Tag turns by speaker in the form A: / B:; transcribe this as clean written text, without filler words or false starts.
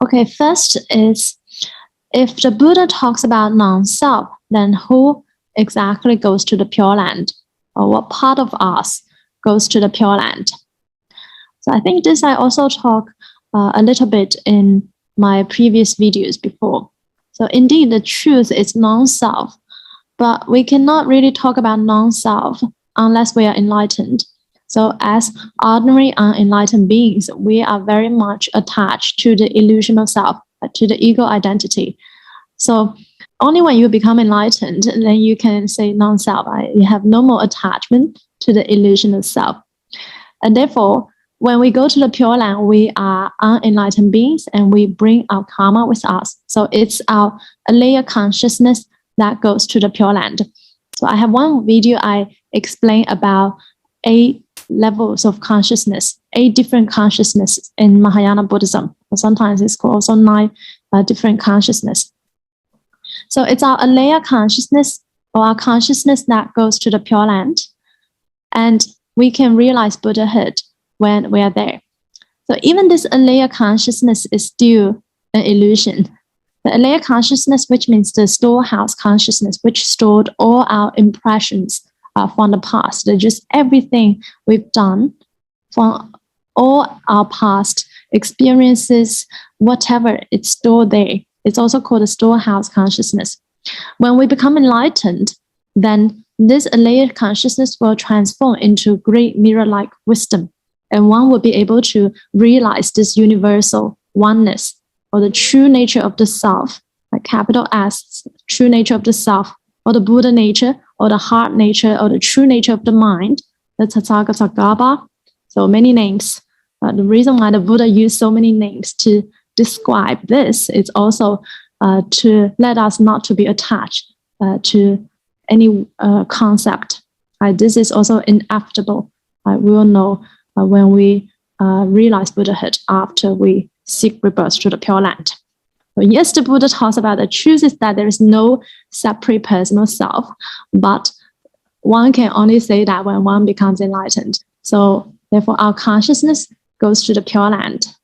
A: Okay, first is, if the Buddha talks about non-self, then who exactly goes to the Pure Land? Or what part of us goes to the Pure Land? So I think this I also talk a little bit in my previous videos before. So indeed, the truth is non-self, but we cannot really talk about non-self unless we are enlightened. So as ordinary unenlightened beings, we are very much attached to the illusion of self, to the ego identity. So only when you become enlightened, then you can say non-self. You have no more attachment to the illusion of self. And therefore, when we go to the Pure Land, we are unenlightened beings and we bring our karma with us. So it's our layer consciousness that goes to the Pure Land. So I have one video I explain about 8 levels of consciousness, 8 different consciousnesses in Mahayana Buddhism. Or sometimes it's called also 9 different consciousness. So it's our layer consciousness or our consciousness that goes to the Pure Land. And we can realize Buddhahood when we are there. So even this layer consciousness is still an illusion. The layer consciousness, which means the storehouse consciousness, which stored all our impressions from the past. Just everything we've done from all our past experiences, whatever, it's stored there. It's also called a storehouse consciousness. When we become enlightened, then this layer consciousness will transform into great mirror-like wisdom. And one will be able to realize this universal oneness or the true nature of the self, like capital S, true nature of the self, or the Buddha nature, or the heart nature, or the true nature of the mind, the Tathagata. So many names. The reason why the Buddha used so many names to describe this is also to let us not to be attached to any concept. This is also inevitable. We will know when we realize Buddhahood after we seek rebirth to the Pure Land. So yes, the Buddha talks about the truth is that there is no separate personal self, but one can only say that when one becomes enlightened. So therefore, our consciousness goes to the Pure Land.